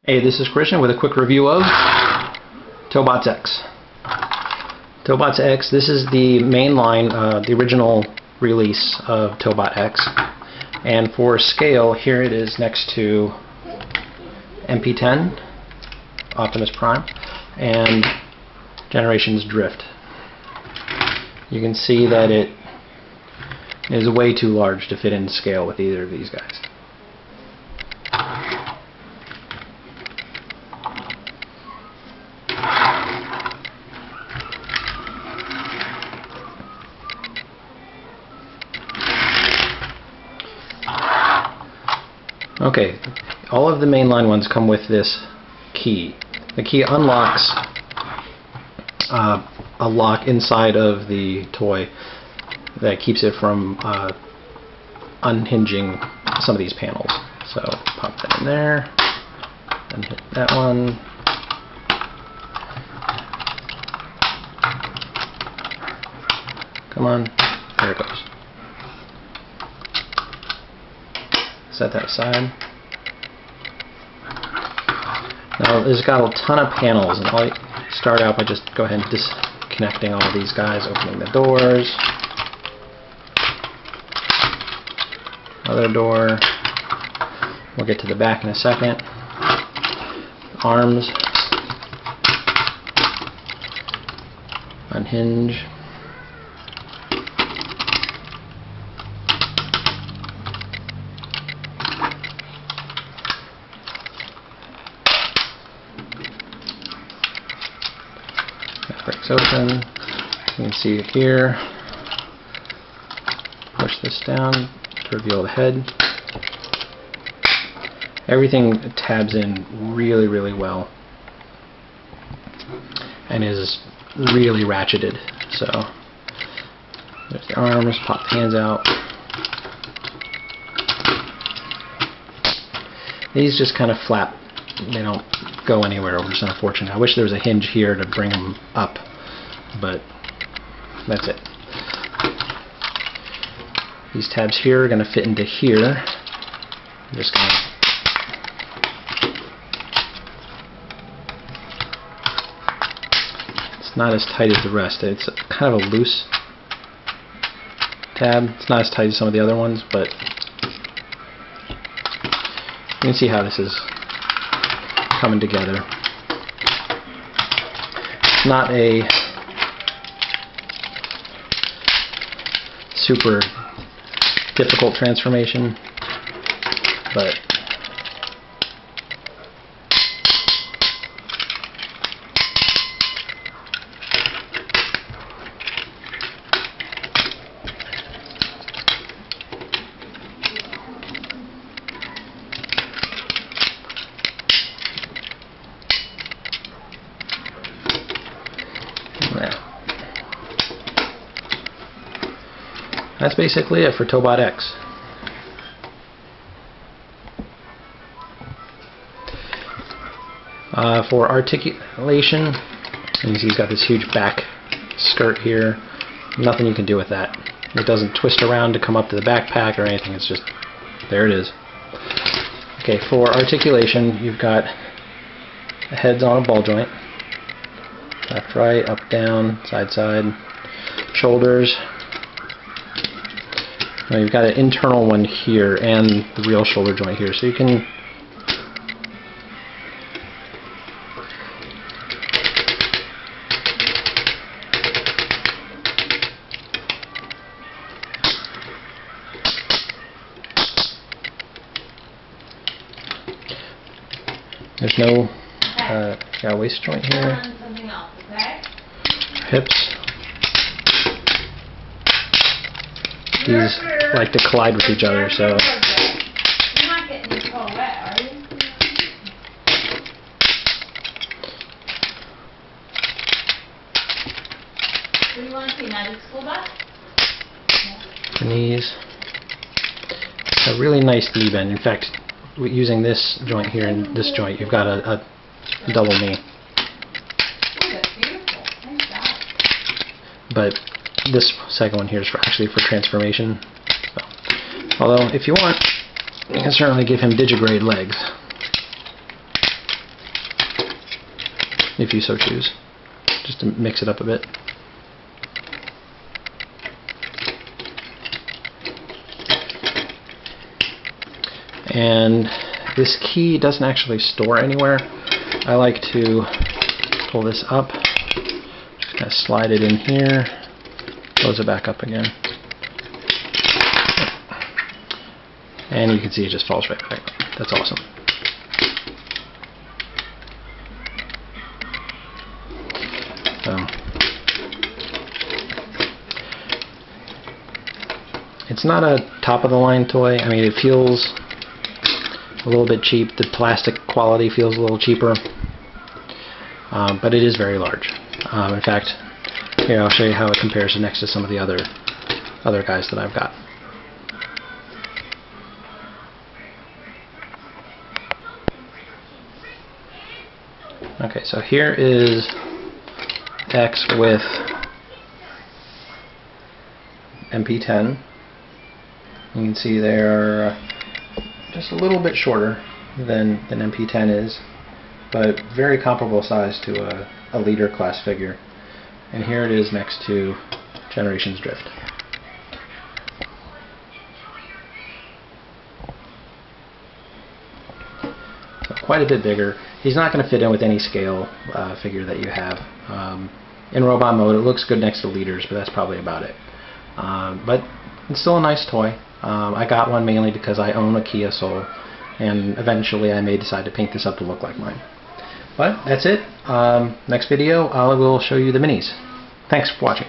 Hey, this is Christian with a quick review of Tobots X. Tobots X, this is the mainline, the original release of Tobots X. And for scale, here it is next to MP10, Optimus Prime, and Generations Drift. You can see that it is way too large to fit in scale with either of these guys. Okay, all of the mainline ones come with this key. The key unlocks a lock inside of the toy that keeps it from unhinging some of these panels. So pop that in there, and hit that one. Come on, there it goes. Set that aside. Now this has got a ton of panels, and I'll start out by just go ahead and disconnecting all of these guys, opening the doors. Other door. We'll get to the back in a second. Arms. Unhinge. That breaks open. You can see it here. Push this down to reveal the head. Everything tabs in really, really well and is really ratcheted. So there's the arms, pop the hands out. These just kind of flap. They don't go anywhere, which is unfortunate. I wish there was a hinge here to bring them up, but that's it. These tabs here are going to fit into here. I'm just going to not as tight as the rest. It's kind of a loose tab. It's not as tight as some of the other ones, but you can see how this is coming together. It's not a super difficult transformation, but that's basically it for Tobots X. For articulation, you see he's got this huge back skirt here. Nothing you can do with that. It doesn't twist around to come up to the backpack or anything. It's just, there it is. Okay, for articulation, you've got the heads on a ball joint. Left, right, up, down, side, side. Shoulders. Now you've got an internal one here and the real shoulder joint here, so you can there's no got a waist joint here. Hips. These like to collide with each other, so You're not getting your toe wet, are you? What do you want to see, Magic School Bus? the knees. A really nice knee bend. In fact, using this joint here and this joint, you've got a double knee. Oh, that's beautiful. Nice job. But this second one here is actually for transformation. So, although, if you want, you can certainly give him digigrade legs. if you so choose, just to mix it up a bit. And this key doesn't actually store anywhere. I like to pull this up, just kind of slide it in here, close it back up again. And you can see it just falls right back. That's awesome. It's not a top-of-the-line toy. I mean, it feels a little bit cheap. The plastic quality feels a little cheaper, but it is very large. In fact, here I'll show you how it compares next to some of the other guys that I've got. Okay, so here is X with MP10. You can see they're just a little bit shorter than MP10 is, but very comparable size to a leader class figure. And here it is next to Generations Drift. So quite a bit bigger. He's not going to fit in with any scale figure that you have. In robot mode it looks good next to leaders, but that's probably about it. But it's still a nice toy. I got one mainly because I own a Kia Soul, and eventually I may decide to paint this up to look like mine. But that's it. Next video I will show you the minis. Thanks for watching.